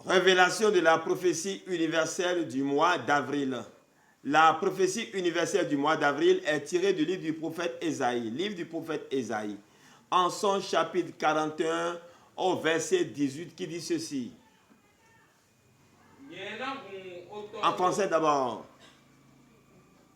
Révélation de la prophétie universelle du mois d'avril. La prophétie universelle du mois d'avril est tirée du livre du prophète Ésaïe. Livre du prophète Ésaïe. En son chapitre 41 au verset 18 qui dit ceci. En français d'abord.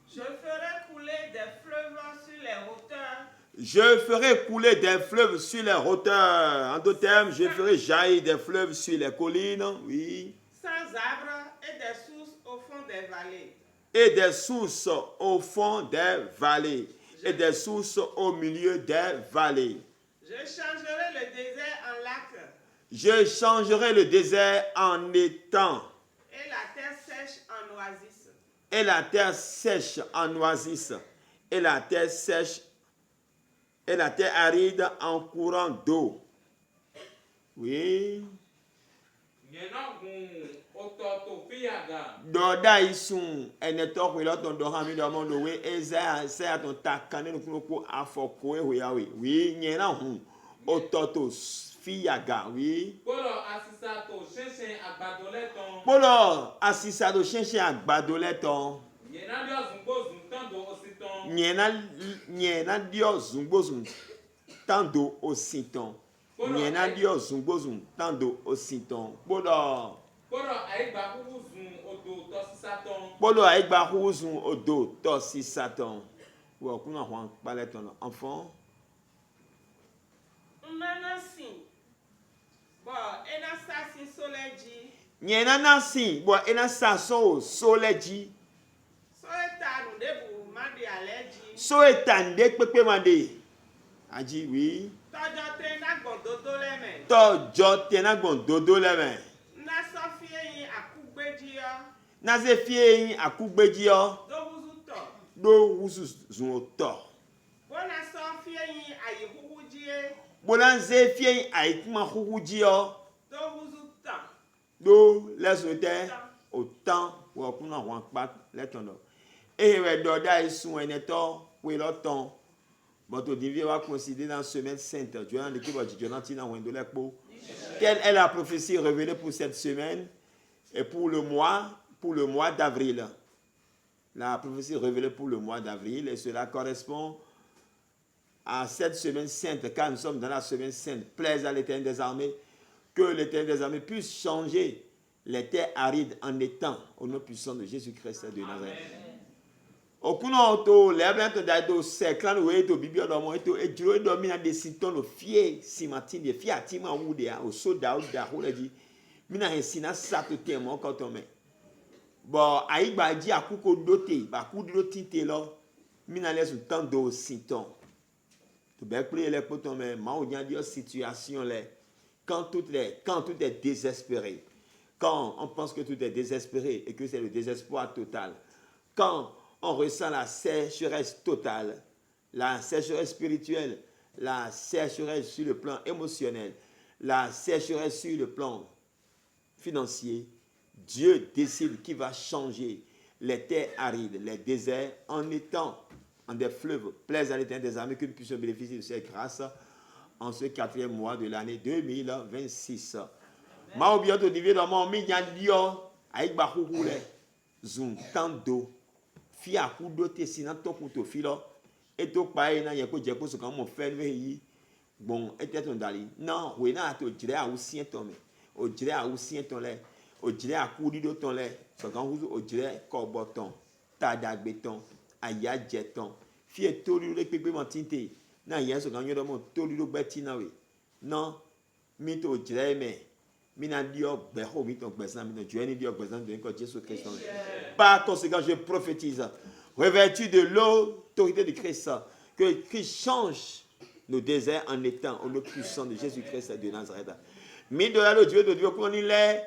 Je ferai couler des fleuves sur les hauteurs. Je ferai couler des fleuves sur les hauteurs. En d'autres termes, je ferai jaillir des fleuves sur les collines. Oui. Sans arbres et des sources au fond des vallées. Et des sources au fond des vallées. Et des sources au milieu des vallées. Je changerai le désert en lac. Je changerai le désert en étang. Et la terre sèche en oasis. Et la terre sèche en oasis. Et la terre sèche et la terre aride en courant d'eau. Oui. Doda isun eneto kwelo ton do hami do mondo we eza se aton takane no ko afoko e yawe wi nyena hu ototo fiyaga wi Bolo asisato shensen agbado leton. bolo asisado shense agbado leton Yena dio zumbo zuntando ositon. nyena dio zumbozun tando ositon nyena dio zumbozun tando ositon bolo aigba huhu zun odo tosisaton. Polo aigba huzun odo tosi satan. Ou kuna hwan pale ton enfant. Unanasin. Bo ena sasin soleji. Nyena nasi bo ena saso soleji. So etanu debu mandi aleji. So etande pepe mande. Aji oui. Tojo te na gbododo leme. Tojo te na gbododo leme. Na sofie yin akugbeji yo. Na ze fie yin akugbeji yo. Do wuzu to. Do wuzu zun oto. Bona sofie yin ayi huhu jie. Bolan ze fie yin aikuma huhuji yo. Do wuzu to. Do lesote autant ou kuna hwan pat letono. Et we doda isun eneto we loton. But au divin va considérer dans semaine sainte. Durant l'équipe de Jonathan na wendo lekpo. Quelle est la prophétie révélée pour cette semaine et pour le mois d'avril? La prophétie révélée pour le mois d'avril et cela correspond à cette semaine sainte, car nous sommes dans la semaine sainte. Plaise à l'Éternel des armées, que l'Éternel des armées puisse changer les terres arides en étang au nom puissant de Jésus-Christ de Nazareth. Okuno to leblan to dado seklan we to bibio do mo to ejuro do mi na de sinton no fie simatin de fie atima wude a o so da o da ho leji mi na hesina sato te mo ko to me bo aigba ji akuko dote ba ku do tinte lo mi na le sun tan do sinton to be pli le poto me ma o jan dio situation le quand tout est désespéré, quand on pense que tout est désespéré et que c'est le désespoir total, quand on ressent la sécheresse totale, la sécheresse spirituelle, la sécheresse sur le plan émotionnel, la sécheresse sur le plan financier, Dieu décide qu'il va changer les terres arides, les déserts, en étant en des fleuves. Plaise à l'Éternel des armées que nous puissions bénéficier de cette grâce en ce 4e mois de l'année 2026. Ma obiato divino dans mon dio avec bahoule zoom tando fia kudo te sinan to kuto filo et to pae na yeko jeko so kan mo fe yi bon était on dali non we na to jire a usien to me o jire a usien to le o jire a kudi do ton le so kan huzu o jire ko boton ta dagbe ton aya jeton fie to ri le pepe mo tinte na yeso kan yodo mo to ri lo gbeti na we non mi to jire me mina dio beho mi to gbesa mi no joeni dio gbesa de ko Jésus Christ. Par conséquent, je prophétise, revêtu de l'autorité de Christ, que Christ change nos déserts en étant au nom puissant de Jésus-Christ de Nazareth. Mi do la Dieu de Dieu pour ni le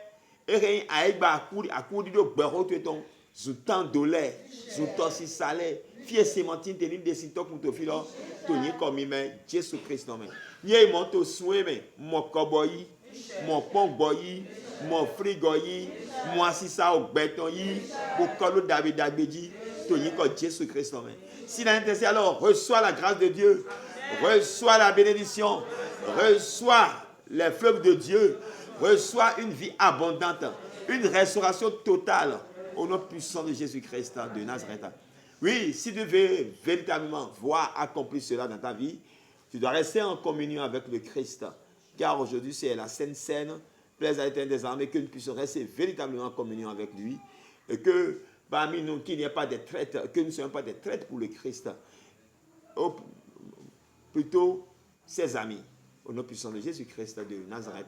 et aigba akudi do beho to ton zutan dole zuto si sale fie sémentine tenir des sinto pour to filo to ni comme me Jésus Christ non me. Ye mo to soué me mo koboyi mon pongbo yi mon frigo yi mon asisa ogbeton yi bokolo David agbeji to yin ko Jésus Christ non mais si l'intéressé alors reçois la grâce de Dieu, reçois la bénédiction, reçois les fleuves de Dieu. Reçois une vie abondante, une restauration totale au nom puissant de Jésus-Christ de Nazareth. Oui, si tu veux véritablement voir accomplir cela dans ta vie, tu dois rester en communion avec le Christ. Car aujourd'hui, c'est la Sainte Seine, plaise à l'Éternel des armées, que nous puissions rester véritablement en communion avec lui. Et que parmi nous, qu'il n'y ait pas de traîtres, que nous ne soyons pas des traîtres pour le Christ. Ou plutôt, ses amis. Au nom puissant de Jésus-Christ de Nazareth.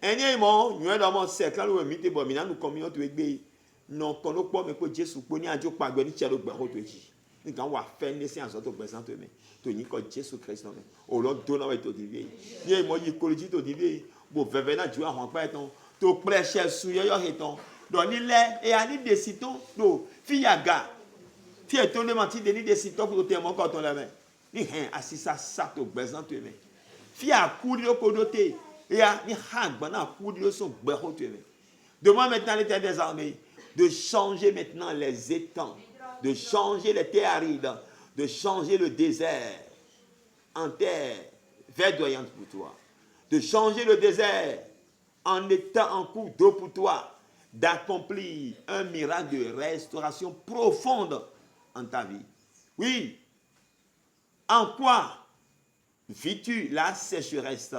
Enyemo, nous dans mon cercle, nous mettons bon, nous communions avec lui. Non, quand nous pouvons mettre Jésus, nous pouvons dire pas gagner tiens le barreau de Jésus. Nous allons faire une séance de présenter mais tu n'y connais Jésus Christ non mais. Au long de nous être divin. Ni moi y collège to divin. Bon venir Dieu en pas ton. Tu prêcher sur yo éton. Donc il est et ani décidons do fiaga. Tu es ton menti de ni décidons pour te mon quand on la main. Ni hein assis ça to présente mais. Fia courir au côté. Et a ni hang bana courir son barreau de mais. Demande maintenant l'Éternel des armées de changer maintenant les étangs, de changer les terres arides, de changer le désert en terre verdoyante pour toi, de changer le désert en étang en cours d'eau pour toi, d'accomplir un miracle de restauration profonde en ta vie. Oui, en quoi vis-tu la sécheresse?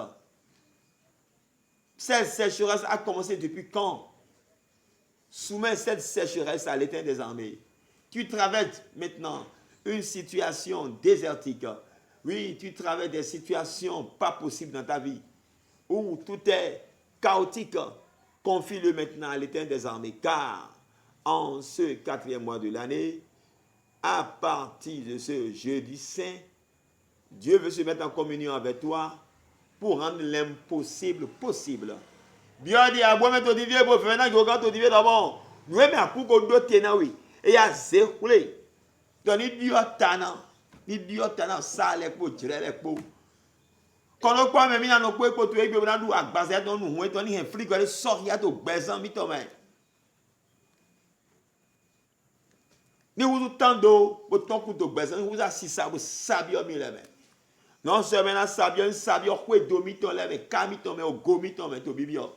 Cette sécheresse a commencé depuis quand? Soumets cette sécheresse à l'Éternel des armées. Tu traverses maintenant une situation désertique. Oui, tu traverses des situations pas possibles dans ta vie. Où tout est chaotique. Confie-le maintenant à l'Éternel des armées. Car en ce 4e mois de l'année, à partir de ce jeudi saint, Dieu veut se mettre en communion avec toi pour rendre l'impossible possible. Bien dit, à moi, mais tu dis, pour faire un grand tu dis, d'abord, nous aimons à coup de deux ténaoui. Et à zéroulé. Donc, il dit, ça, les pots, tirer les pots. Quand on croit, même, il y a nos pots, pour tuer, puis on a nous, à baser, dans nous, on a un frigo, on sort, il y a tout, baisant, mi tombe. Ni vous temps d'eau, pour ton coup de baisant, vous assistez ça, vous saviez, mi les mains. Non seulement saviez, quoi, domi ton lève, kami ton, au gomi ton, au bibio.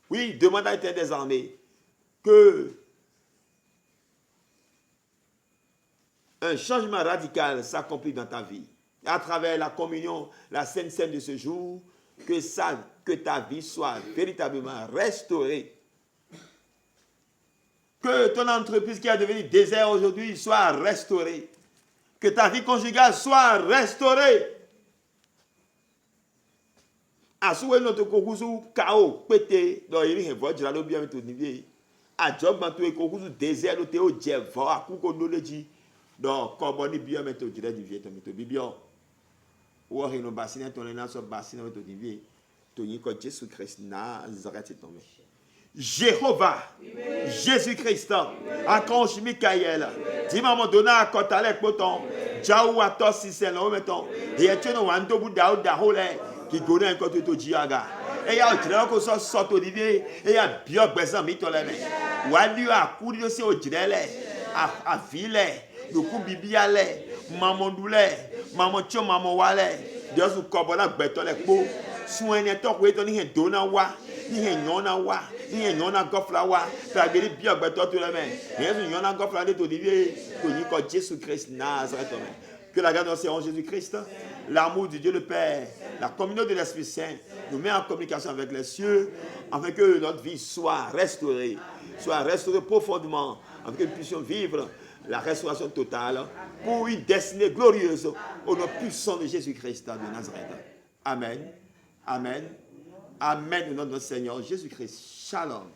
Oui, demande à l'Éternel des armées que un changement radical s'accomplit dans ta vie. À travers la communion, la Sainte Seine de ce jour, que ta vie soit véritablement restaurée. Que ton entreprise qui a devenu désert aujourd'hui soit restaurée. Que ta vie conjugale soit restaurée. Asoué notre kokusu kao pété dans les voies la bien avec ton niveau. A job dans tout kokusu désert le théo djevo a kuko knowledge donc comme ni bien avec ton direct du ton to bibio. Ou reno bassine ton na so bassine avec ton niveau. Toni ko Jésus Christ Nazareth tombé. Jéhovah, Jésus-Christ, Archange Michael, Dimamo Dona Kotalek Poton, Jaou Atos Siseno Meton, et tu no wando Bouddha Dahole, qui connaît un côté de Diaga. Et il y a un grand qu'on sort au divier, et il y a bien besoin de mitolème. Wadu a couru aussi au direle, à ville, le coup bibiale, maman doule, maman tio, maman wale, Dieu sous Cobona Betolek Po, soigne ton way, ton hin Donawa, ni hin Yonawa. Ni yona goflawa trabeli bien beto tout les mains yesu yona gofla de to divier to ni ko Jésus Christ Nazareth. Que la grâce de Seigneur Jésus Christ, l'amour de Dieu le Père, la communion de l'Esprit Saint nous met en communication avec les cieux afin que notre vie soit restaurée profondément, afin que nous puissions vivre la restauration totale pour une destinée glorieuse au nom puissant de Jésus Christ de Nazareth. Amen. Amen. Amen au nom de notre Seigneur Jésus-Christ. Shalom.